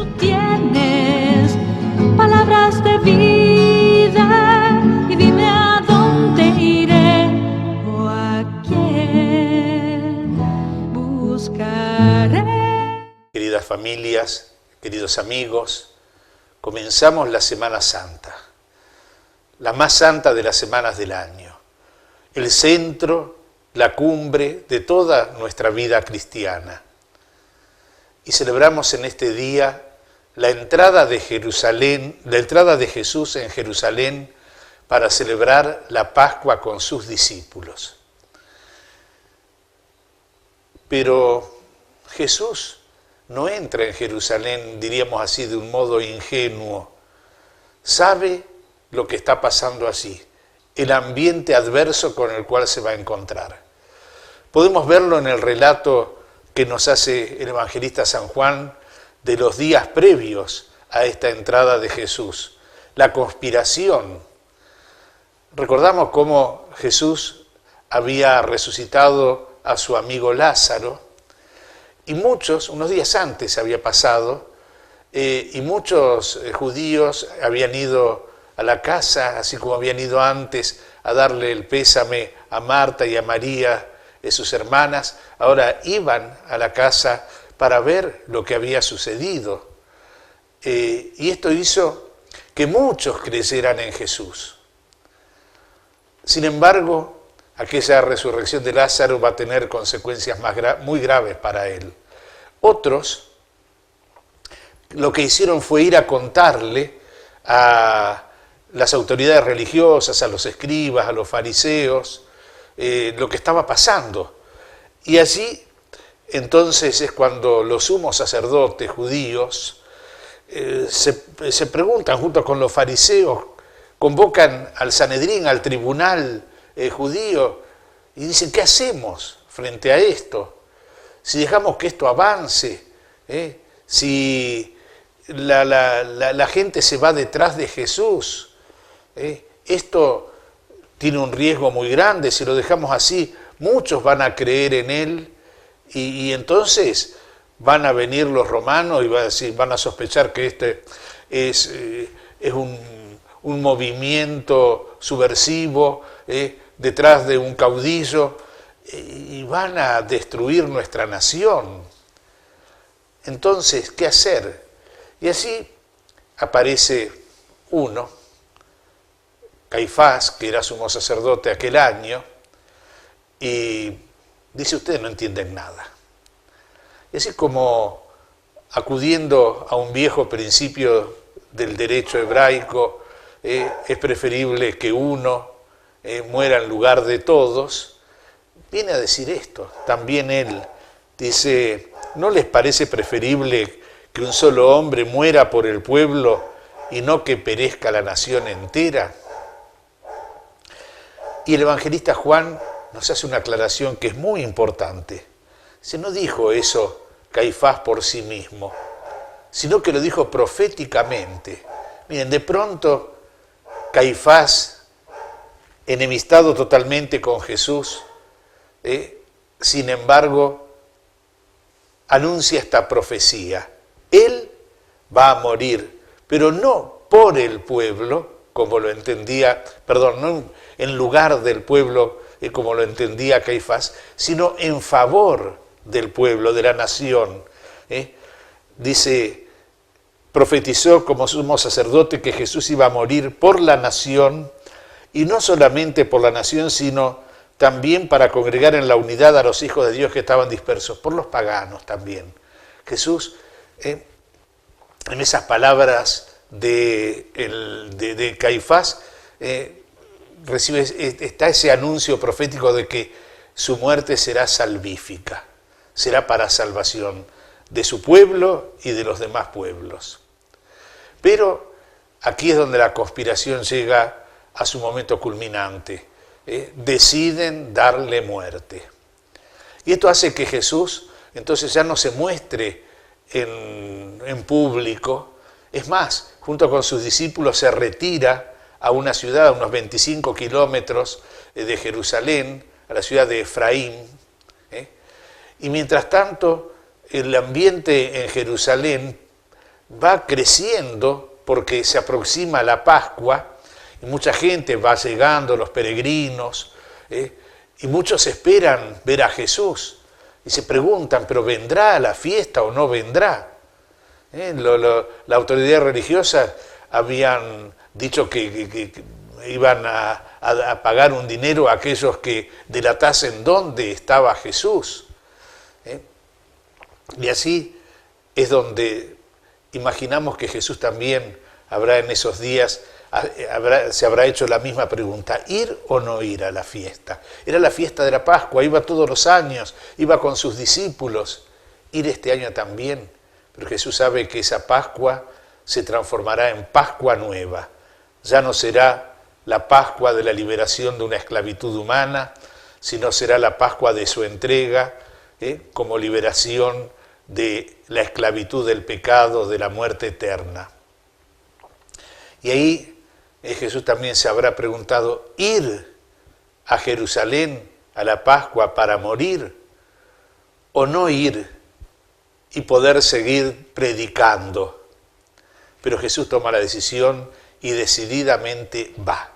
tú tienes palabras de vida y dime a dónde iré o a quién buscaré. Queridas familias, queridos amigos, comenzamos la Semana Santa, la más santa de las semanas del año, el centro, la cumbre de toda nuestra vida cristiana. Y celebramos en este día la entrada de Jerusalén, la entrada de Jesús en Jerusalén para celebrar la Pascua con sus discípulos. Pero Jesús no entra en Jerusalén, diríamos así, de un modo ingenuo. Sabe lo que está pasando allí, el ambiente adverso con el cual se va a encontrar. Podemos verlo en el relato que nos hace el evangelista San Juan de los días previos a esta entrada de Jesús, la conspiración. Recordamos cómo Jesús había resucitado a su amigo Lázaro, y muchos, unos días antes había pasado, y muchos judíos habían ido a la casa, así como habían ido antes a darle el pésame a Marta y a María, sus hermanas, ahora iban a la casa para ver lo que había sucedido. Y esto hizo que muchos creyeran en Jesús. Sin embargo, aquella resurrección de Lázaro va a tener consecuencias muy graves para él. Otros lo que hicieron fue ir a contarle a las autoridades religiosas, a los escribas, a los fariseos, lo que estaba pasando. Y allí entonces es cuando los sumos sacerdotes judíos se preguntan junto con los fariseos, convocan al Sanedrín, al tribunal judío, y dicen: ¿qué hacemos frente a esto? Si dejamos que esto avance, si la gente se va detrás de Jesús, esto tiene un riesgo muy grande. Si lo dejamos así, muchos van a creer en él y entonces van a venir los romanos y van a sospechar que este es un movimiento subversivo detrás de un caudillo y van a destruir nuestra nación. Entonces, ¿qué hacer? Y así aparece uno, Caifás, que era sumo sacerdote aquel año, y dice: ustedes no entienden nada. Y así como acudiendo a un viejo principio del derecho hebraico, es preferible que uno muera en lugar de todos, viene a decir esto. También él dice: ¿no les parece preferible que un solo hombre muera por el pueblo y no que perezca la nación entera? Y el evangelista Juan nos hace una aclaración que es muy importante. Se no dijo eso Caifás por sí mismo, sino que lo dijo proféticamente. Miren, de pronto Caifás, enemistado totalmente con Jesús, sin embargo, anuncia esta profecía. Él va a morir, pero no por el pueblo, como lo entendía, no en lugar del pueblo, como lo entendía Caifás, sino en favor del pueblo, de la nación. Dice, profetizó como sumo sacerdote que Jesús iba a morir por la nación, y no solamente por la nación, sino también para congregar en la unidad a los hijos de Dios que estaban dispersos, por los paganos también. Jesús, en esas palabras de Caifás, está ese anuncio profético de que su muerte será salvífica, será para salvación de su pueblo y de los demás pueblos. Pero aquí es donde la conspiración llega a su momento culminante. Deciden darle muerte. Y esto hace que Jesús entonces ya no se muestre en público. Es más, junto con sus discípulos se retira a una ciudad a unos 25 kilómetros de Jerusalén, a la ciudad de Efraín. Y mientras tanto, el ambiente en Jerusalén va creciendo porque se aproxima la Pascua y mucha gente va llegando, los peregrinos, y muchos esperan ver a Jesús y se preguntan, ¿pero vendrá a la fiesta o no vendrá? La autoridad religiosa habían dicho que iban a pagar un dinero a aquellos que delatasen dónde estaba Jesús. Y así es donde imaginamos que Jesús también habrá en esos días, se habrá hecho la misma pregunta, ¿ir o no ir a la fiesta? Era la fiesta de la Pascua, iba todos los años, iba con sus discípulos, ir este año también. Pero Jesús sabe que esa Pascua se transformará en Pascua nueva. Ya no será la Pascua de la liberación de una esclavitud humana, sino será la Pascua de su entrega, como liberación de la esclavitud del pecado, de la muerte eterna. Y ahí Jesús también se habrá preguntado, ¿ir a Jerusalén a la Pascua para morir o no ir y poder seguir predicando? Pero Jesús toma la decisión y decididamente va,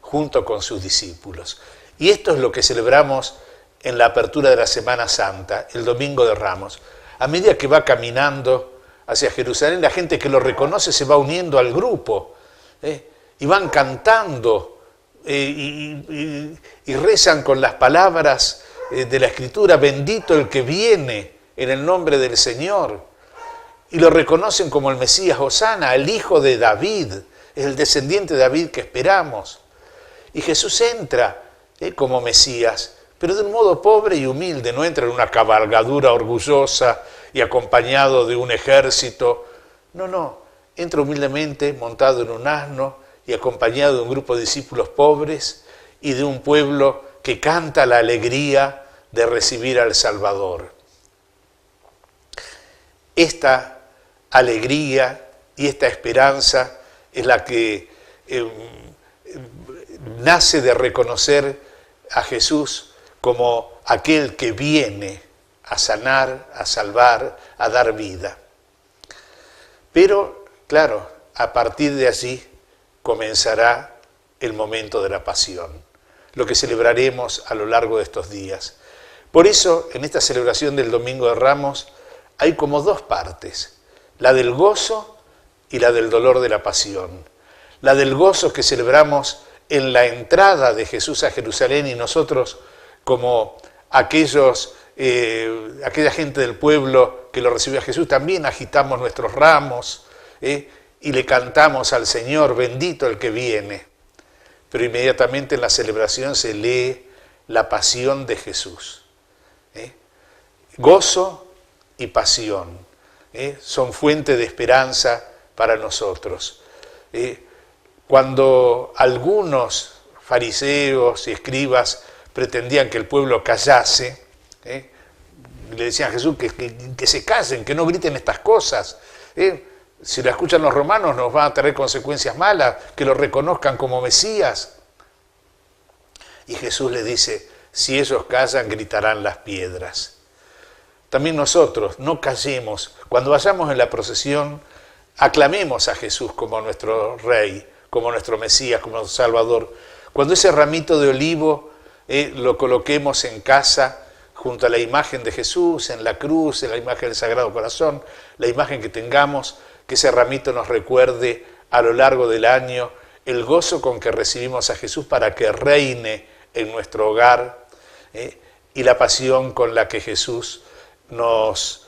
junto con sus discípulos. Y esto es lo que celebramos en la apertura de la Semana Santa, el Domingo de Ramos. A medida que va caminando hacia Jerusalén, la gente que lo reconoce se va uniendo al grupo, y van cantando y rezan con las palabras de la Escritura, bendito el que viene en el nombre del Señor, y lo reconocen como el Mesías, Hosana, el hijo de David, es el descendiente de David que esperamos. Y Jesús entra como Mesías, pero de un modo pobre y humilde, no entra en una cabalgadura orgullosa y acompañado de un ejército, no, entra humildemente montado en un asno y acompañado de un grupo de discípulos pobres y de un pueblo que canta la alegría de recibir al Salvador. Esta alegría y esta esperanza es la que nace de reconocer a Jesús como aquel que viene a sanar, a salvar, a dar vida. Pero, claro, a partir de allí comenzará el momento de la pasión, lo que celebraremos a lo largo de estos días. Por eso, en esta celebración del Domingo de Ramos, hay como dos partes, la del gozo y la del dolor de la pasión. La del gozo que celebramos en la entrada de Jesús a Jerusalén y nosotros como aquella gente del pueblo que lo recibió a Jesús, también agitamos nuestros ramos y le cantamos al Señor, bendito el que viene. Pero inmediatamente en la celebración se lee la pasión de Jesús. Gozo y pasión son fuente de esperanza para nosotros. Cuando algunos fariseos y escribas pretendían que el pueblo callase, le decían a Jesús que se callen, que no griten estas cosas. Si lo escuchan los romanos nos van a traer consecuencias malas, que lo reconozcan como Mesías. Y Jesús le dice, si ellos callan, gritarán las piedras. También nosotros no callemos. Cuando vayamos en la procesión, aclamemos a Jesús como nuestro Rey, como nuestro Mesías, como nuestro Salvador. Cuando ese ramito de olivo lo coloquemos en casa, junto a la imagen de Jesús, en la cruz, en la imagen del Sagrado Corazón, la imagen que tengamos, que ese ramito nos recuerde a lo largo del año el gozo con que recibimos a Jesús para que reine en nuestro hogar, y la pasión con la que Jesús nos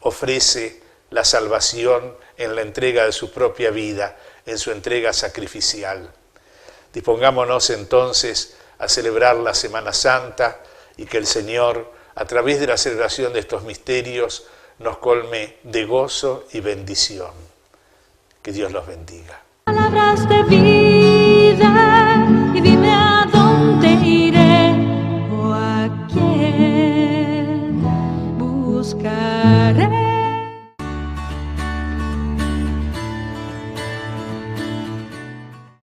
ofrece la salvación en la entrega de su propia vida, en su entrega sacrificial. Dispongámonos entonces a celebrar la Semana Santa y que el Señor, a través de la celebración de estos misterios, nos colme de gozo y bendición. Que Dios los bendiga. Palabras de vida.